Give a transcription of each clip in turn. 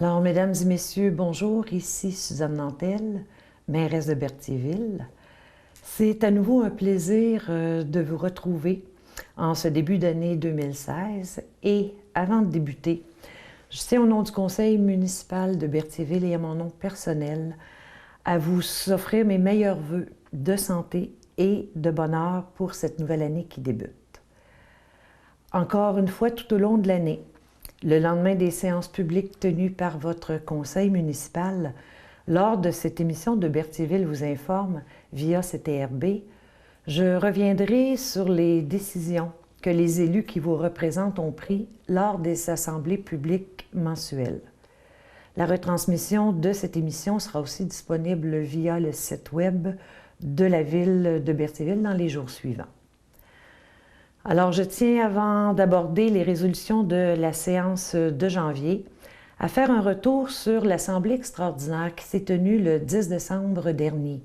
Alors, mesdames et messieurs, bonjour, ici Suzanne Nantel, mairesse de Berthierville. C'est à nouveau un plaisir de vous retrouver en ce début d'année 2016. Et avant de débuter, je tiens au nom du conseil municipal de Berthierville et à mon nom personnel à vous offrir mes meilleurs vœux de santé et de bonheur pour cette nouvelle année qui débute. Encore une fois, tout au long de l'année, le lendemain des séances publiques tenues par votre conseil municipal, lors de cette émission de Berthierville vous informe via CTRB, je reviendrai sur les décisions que les élus qui vous représentent ont prises lors des assemblées publiques mensuelles. La retransmission de cette émission sera aussi disponible via le site web de la ville de Berthierville dans les jours suivants. Alors, je tiens, avant d'aborder les résolutions de la séance de janvier, à faire un retour sur l'Assemblée extraordinaire qui s'est tenue le 10 décembre dernier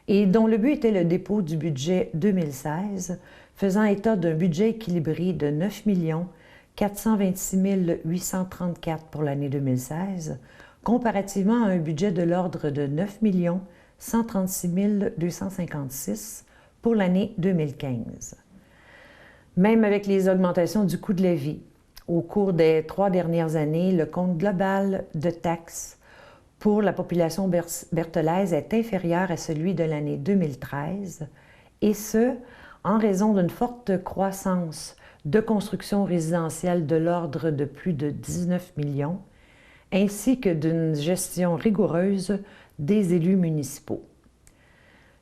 et dont le but était le dépôt du budget 2016, faisant état d'un budget équilibré de 9 426 834 pour l'année 2016, comparativement à un budget de l'ordre de 9 136 256 pour l'année 2015. Même avec les augmentations du coût de la vie, au cours des 3 dernières années, le compte global de taxes pour la population berthelaise est inférieur à celui de l'année 2013, et ce, en raison d'une forte croissance de construction résidentielle de l'ordre de plus de 19 millions, ainsi que d'une gestion rigoureuse des élus municipaux.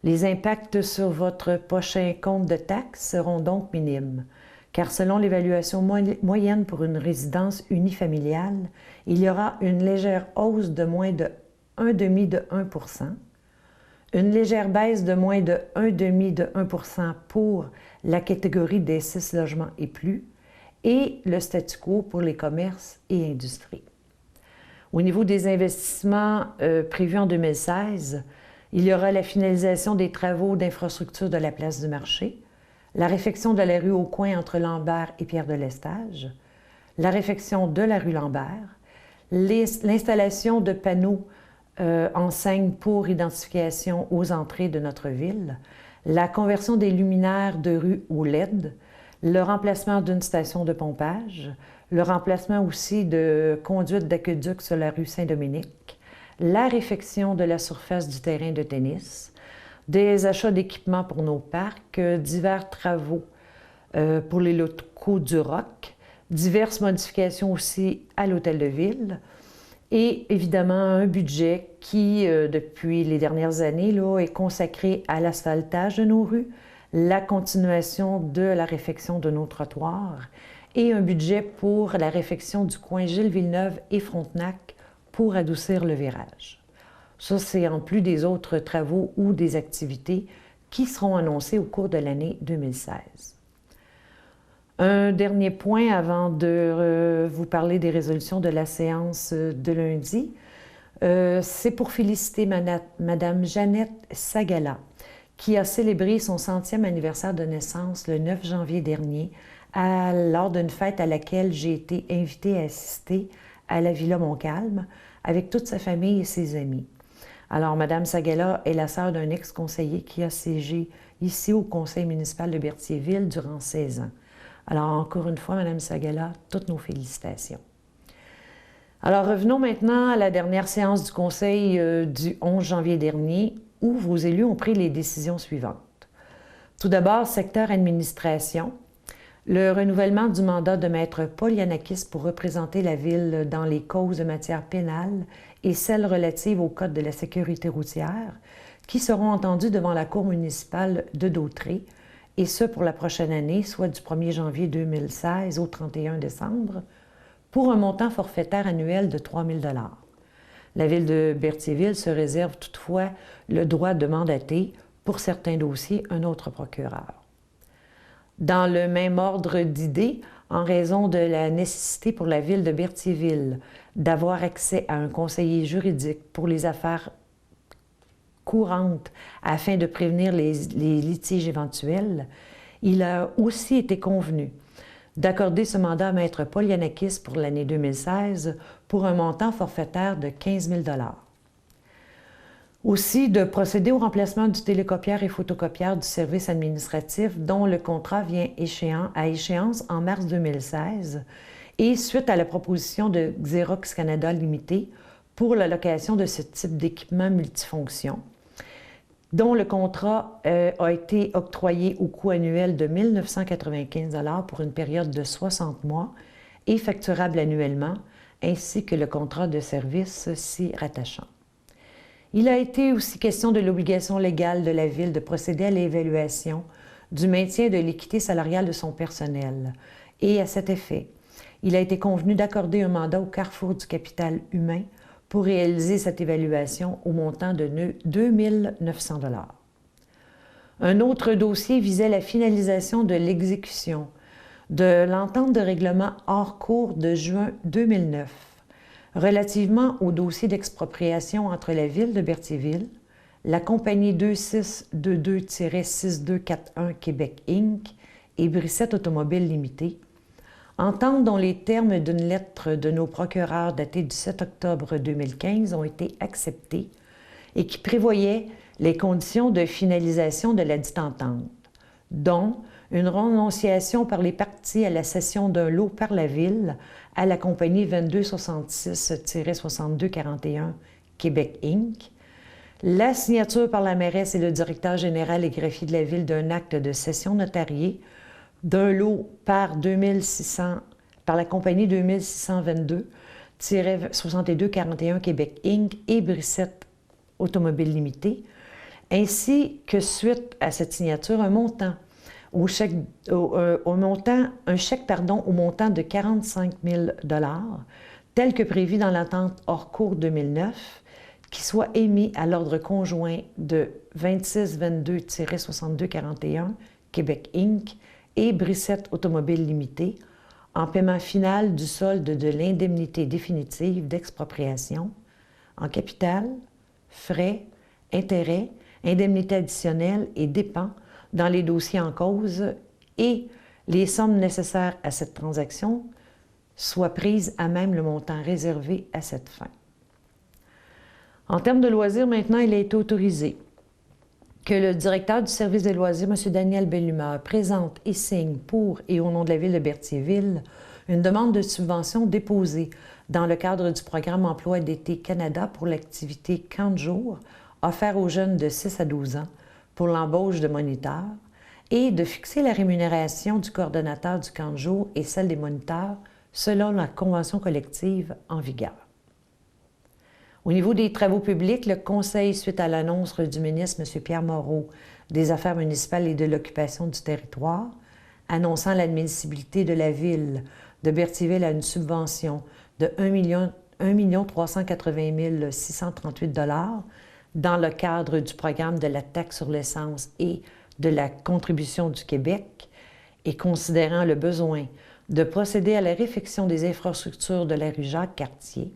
Les impacts sur votre prochain compte de taxes seront donc minimes, car selon l'évaluation moyenne pour une résidence unifamiliale, il y aura une légère hausse de moins de 0,5%, une légère baisse de moins de 0,5% pour la catégorie des 6 logements et plus, et le statu quo pour les commerces et industries. Au niveau des investissements prévus en 2016, il y aura la finalisation des travaux d'infrastructure de la place du marché, la réfection de la rue au coin entre Lambert et Pierre de Lestage, la réfection de la rue Lambert, l'installation de panneaux enseignes pour identification aux entrées de notre ville, la conversion des luminaires de rue au LED, le remplacement d'une station de pompage, le remplacement aussi de conduites d'aqueduc sur la rue Saint-Dominique, la réfection de la surface du terrain de tennis, des achats d'équipements pour nos parcs, divers travaux pour les locaux du ROC, diverses modifications aussi à l'hôtel de ville et évidemment un budget qui, depuis les dernières années, là, est consacré à l'asphaltage de nos rues, la continuation de la réfection de nos trottoirs et un budget pour la réfection du coin Gilles-Villeneuve et Frontenac pour adoucir le virage. Ça, c'est en plus des autres travaux ou des activités qui seront annoncées au cours de l'année 2016. Un dernier point avant de vous parler des résolutions de la séance de lundi, c'est pour féliciter Madame Jeannette Sagala, qui a célébré son 100e anniversaire de naissance le 9 janvier dernier lors d'une fête à laquelle j'ai été invitée à assister à la Villa Montcalm avec toute sa famille et ses amis. Alors, Mme Sagala est la sœur d'un ex-conseiller qui a siégé ici au conseil municipal de Berthierville durant 16 ans. Alors, encore une fois, Mme Sagala, toutes nos félicitations. Alors, revenons maintenant à la dernière séance du conseil du 11 janvier dernier, où vos élus ont pris les décisions suivantes. Tout d'abord, secteur administration. Le renouvellement du mandat de Maître Paul Yanakis pour représenter la Ville dans les causes de matière pénale et celles relatives au Code de la sécurité routière, qui seront entendues devant la Cour municipale de Dautré, et ce pour la prochaine année, soit du 1er janvier 2016 au 31 décembre, pour un montant forfaitaire annuel de 3 000 $. La Ville de Berthierville se réserve toutefois le droit de mandater, pour certains dossiers, un autre procureur. Dans le même ordre d'idées, en raison de la nécessité pour la Ville de Berthierville d'avoir accès à un conseiller juridique pour les affaires courantes afin de prévenir les litiges éventuels, il a aussi été convenu d'accorder ce mandat à Maître Paul Yanakis pour l'année 2016 pour un montant forfaitaire de 15 000 $. Aussi, de procéder au remplacement du télécopieur et photocopieur du service administratif dont le contrat vient à échéance en mars 2016 et suite à la proposition de Xerox Canada Limité pour la location de ce type d'équipement multifonction, dont le contrat a été octroyé au coût annuel de 1 995 $ pour une période de 60 mois et facturable annuellement, ainsi que le contrat de service s'y rattachant. Il a été aussi question de l'obligation légale de la Ville de procéder à l'évaluation du maintien de l'équité salariale de son personnel. Et à cet effet, il a été convenu d'accorder un mandat au Carrefour du capital humain pour réaliser cette évaluation au montant de 2 900 $. Un autre dossier visait la finalisation de l'exécution de l'entente de règlement hors cours de juin 2009 relativement au dossier d'expropriation entre la Ville de Berthierville, la compagnie 2622-6241 Québec Inc. et Brissette Automobile Limitée, entente dont les termes d'une lettre de nos procureurs datée du 7 octobre 2015 ont été acceptés et qui prévoyait les conditions de finalisation de la dite entente, dont une renonciation par les parties à la cession d'un lot par la Ville à la compagnie 2266-6241 Québec Inc., la signature par la mairesse et le directeur général et greffier de la Ville d'un acte de cession notarié d'un lot par la compagnie 2622-6241 Québec Inc. et Brissette Automobile Limitée, ainsi que suite à cette signature, un chèque au montant de 45 000 $, tel que prévu dans l'entente hors cours 2009, qui soit émis à l'ordre conjoint de 2622-6241 Québec Inc. et Brissette Automobile Limitée, en paiement final du solde de l'indemnité définitive d'expropriation, en capital, frais, intérêts, indemnités additionnelles et dépens dans les dossiers en cause et les sommes nécessaires à cette transaction soient prises à même le montant réservé à cette fin. En termes de loisirs, maintenant, il a été autorisé que le directeur du service des loisirs, M. Daniel Bellumeur, présente et signe pour et au nom de la Ville de Berthierville une demande de subvention déposée dans le cadre du programme Emploi d'été Canada pour l'activité Camp de jour offert aux jeunes de 6 à 12 ans pour l'embauche de moniteurs et de fixer la rémunération du coordonnateur du camp de jour et celle des moniteurs selon la convention collective en vigueur. Au niveau des travaux publics, le Conseil, suite à l'annonce du ministre M. Pierre Moreau des Affaires municipales et de l'occupation du territoire, annonçant l'admissibilité de la Ville de Berthierville à une subvention de 1 380 638 $ dans le cadre du programme de la taxe sur l'essence et de la contribution du Québec, et considérant le besoin de procéder à la réfection des infrastructures de la rue Jacques-Cartier,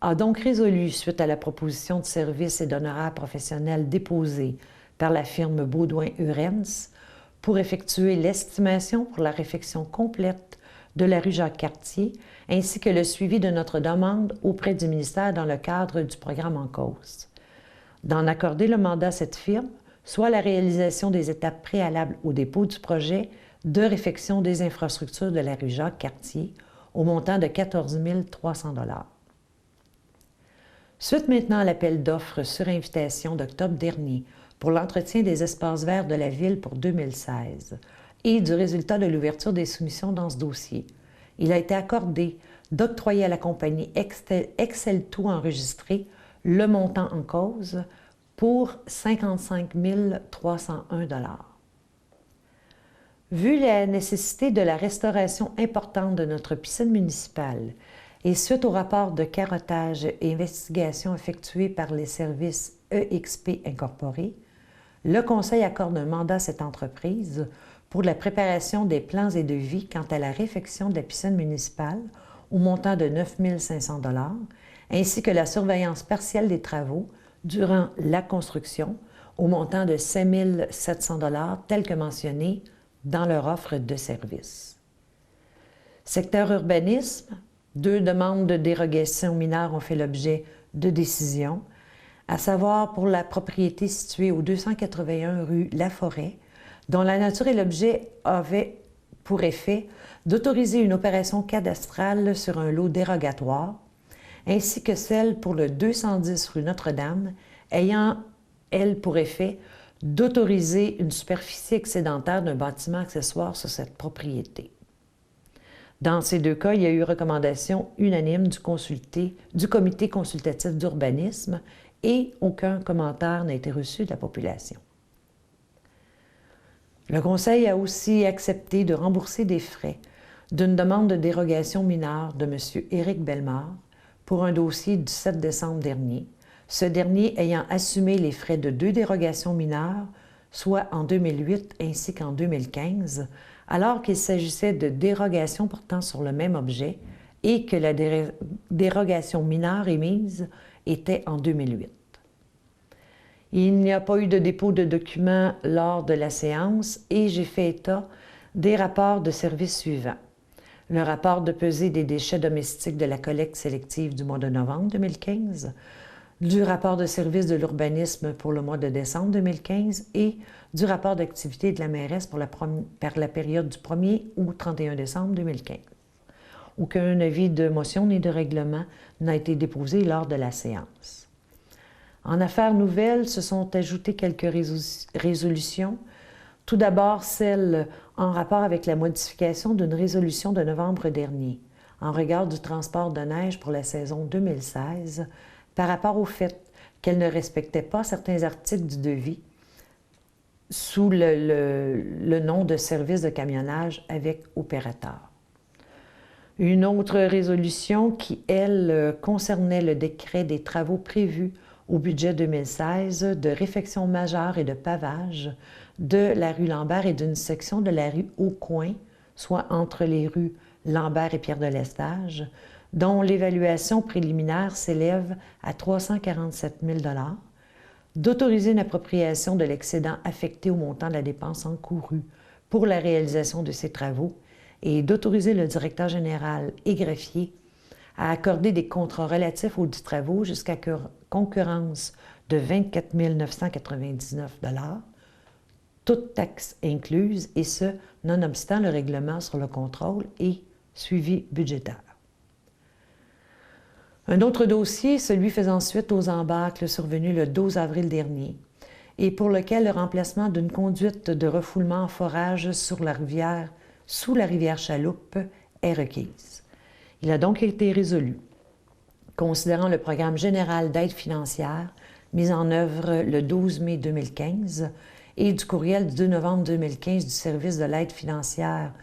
a donc résolu, suite à la proposition de services et d'honoraires professionnels déposée par la firme Baudouin-Urens, pour effectuer l'estimation pour la réfection complète de la rue Jacques-Cartier, ainsi que le suivi de notre demande auprès du ministère dans le cadre du programme en cause. D'en accorder le mandat à cette firme, soit la réalisation des étapes préalables au dépôt du projet de réfection des infrastructures de la rue Jacques-Cartier au montant de 14 300 $. Suite maintenant à l'appel d'offres sur invitation d'octobre dernier pour l'entretien des espaces verts de la Ville pour 2016 et du résultat de l'ouverture des soumissions dans ce dossier, il a été accordé d'octroyer à la compagnie Excel2 enregistrée le montant en cause pour 55 301 $. Vu la nécessité de la restauration importante de notre piscine municipale et suite au rapport de carottage et investigation effectué par les services EXP Incorporé, le Conseil accorde un mandat à cette entreprise pour la préparation des plans et devis quant à la réfection de la piscine municipale au montant de 9 500 $, ainsi que la surveillance partielle des travaux durant la construction au montant de 5 700 $, tel que mentionné dans leur offre de service. Secteur urbanisme, 2 demandes de dérogation mineure ont fait l'objet de décisions, à savoir pour la propriété située au 281 rue Laforêt, dont la nature et l'objet avaient pour effet d'autoriser une opération cadastrale sur un lot dérogatoire, ainsi que celle pour le 210 rue Notre-Dame, ayant, elle, pour effet d'autoriser une superficie excédentaire d'un bâtiment accessoire sur cette propriété. Dans ces 2 cas, il y a eu recommandation unanime du comité consultatif d'urbanisme et aucun commentaire n'a été reçu de la population. Le Conseil a aussi accepté de rembourser des frais d'une demande de dérogation mineure de M. Éric Bellemare pour un dossier du 7 décembre dernier, ce dernier ayant assumé les frais de 2 dérogations mineures, soit en 2008 ainsi qu'en 2015, alors qu'il s'agissait de dérogations portant sur le même objet et que la dérogation mineure émise était en 2008. Il n'y a pas eu de dépôt de documents lors de la séance et j'ai fait état des rapports de services suivants. Le rapport de pesée des déchets domestiques de la collecte sélective du mois de novembre 2015, du rapport de service de l'urbanisme pour le mois de décembre 2015 et du rapport d'activité de la mairesse pour la période du 1er au 31 décembre 2015. Aucun avis de motion ni de règlement n'a été déposé lors de la séance. En affaires nouvelles, se sont ajoutées quelques résolutions. Tout d'abord, celle en rapport avec la modification d'une résolution de novembre dernier, en regard du transport de neige pour la saison 2016, par rapport au fait qu'elle ne respectait pas certains articles du devis sous le nom de service de camionnage avec opérateur. Une autre résolution qui, elle, concernait le décret des travaux prévus au budget 2016 de réfection majeure et de pavage de la rue Lambert et d'une section de la rue Aucoin, soit entre les rues Lambert et Pierre de Lestage, dont l'évaluation préliminaire s'élève à 347 000 $, d'autoriser une appropriation de l'excédent affecté au montant de la dépense encourue pour la réalisation de ces travaux et d'autoriser le directeur général et greffier à accorder des contrats relatifs aux dits travaux jusqu'à concurrence de 24 999 $, toutes taxes incluses, et ce, nonobstant le règlement sur le contrôle et suivi budgétaire. Un autre dossier, celui faisant suite aux embâcles survenus le 12 avril dernier, et pour lequel le remplacement d'une conduite de refoulement en forage sous la rivière Chaloupe est requise. Il a donc été résolu, considérant le programme général d'aide financière mis en œuvre le 12 mai 2015 et du courriel du 2 novembre 2015 du service de l'aide financière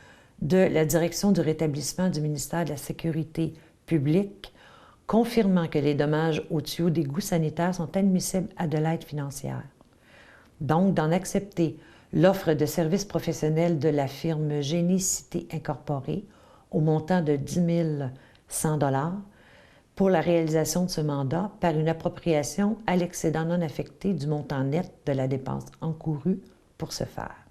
de la Direction du rétablissement du ministère de la Sécurité publique, confirmant que les dommages aux tuyaux d'égout sanitaires sont admissibles à de l'aide financière. Donc, d'en accepter l'offre de services professionnels de la firme Génie-Cité Incorporée au montant de 10 100 $ pour la réalisation de ce mandat par une appropriation à l'excédent non affecté du montant net de la dépense encourue pour ce faire.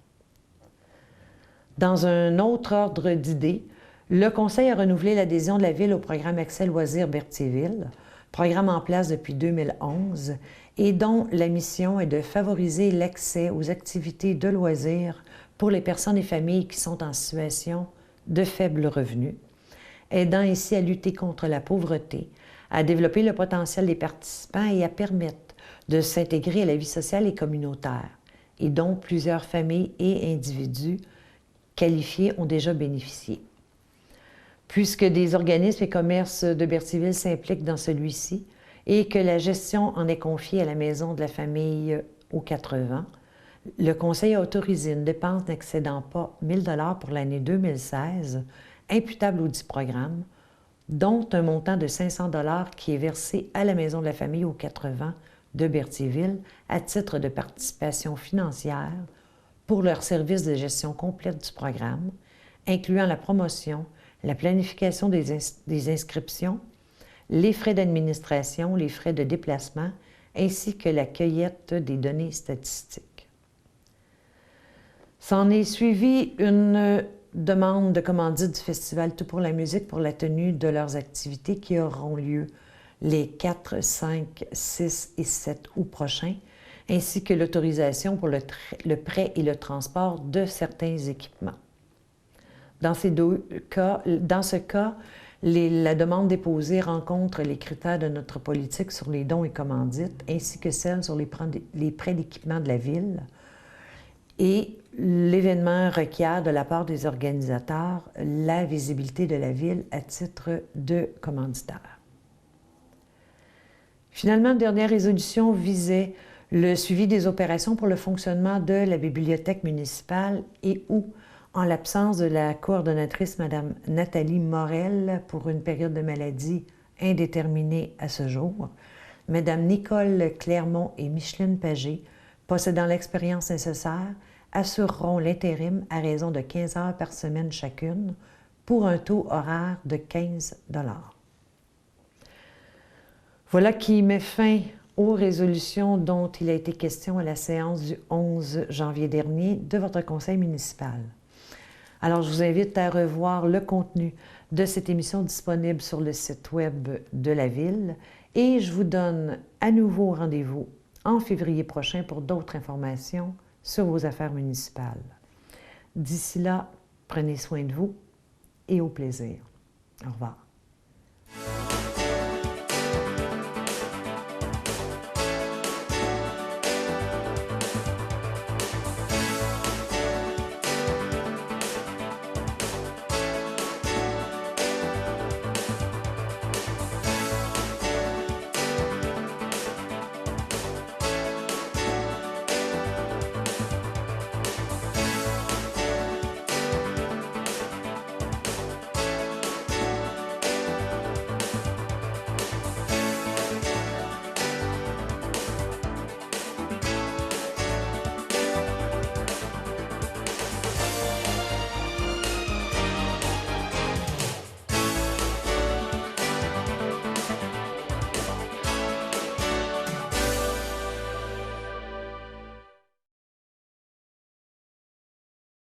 Dans un autre ordre d'idées, le Conseil a renouvelé l'adhésion de la Ville au programme Accès Loisirs Berthierville, programme en place depuis 2011 et dont la mission est de favoriser l'accès aux activités de loisirs pour les personnes et familles qui sont en situation de faible revenu, aidant ainsi à lutter contre la pauvreté, à développer le potentiel des participants et à permettre de s'intégrer à la vie sociale et communautaire, et dont plusieurs familles et individus qualifiés ont déjà bénéficié. Puisque des organismes et commerces de Berthierville s'impliquent dans celui-ci et que la gestion en est confiée à la Maison de la famille aux 80, le Conseil a autorisé une dépense n'excédant pas 1 000 $ pour l'année 2016, imputable au dit programme, dont un montant de 500 $ qui est versé à la Maison de la famille aux 80 de Berthierville à titre de participation financière pour leur service de gestion complète du programme, incluant la promotion, la planification des inscriptions, les frais d'administration, les frais de déplacement, ainsi que la cueillette des données statistiques. S'en est suivi une demande de commandite du Festival Tout pour la musique pour la tenue de leurs activités qui auront lieu les 4, 5, 6 et 7 août prochains, ainsi que l'autorisation pour le prêt et le transport de certains équipements. Dans ce cas, la demande déposée rencontre les critères de notre politique sur les dons et commandites, ainsi que celles sur les prêts d'équipement de la Ville. Et l'événement requiert de la part des organisateurs la visibilité de la Ville à titre de commanditaire. Finalement, la dernière résolution visait le suivi des opérations pour le fonctionnement de la bibliothèque municipale et où, en l'absence de la coordonnatrice Mme Nathalie Morel pour une période de maladie indéterminée à ce jour, Mme Nicole Clermont et Micheline Pagé, possédant l'expérience nécessaire, assureront l'intérim à raison de 15 heures par semaine chacune pour un taux horaire de 15 $. Voilà qui met fin aux résolutions dont il a été question à la séance du 11 janvier dernier de votre conseil municipal. Alors, je vous invite à revoir le contenu de cette émission disponible sur le site Web de la Ville et je vous donne à nouveau rendez-vous en février prochain pour d'autres informations sur vos affaires municipales. D'ici là, prenez soin de vous et au plaisir. Au revoir.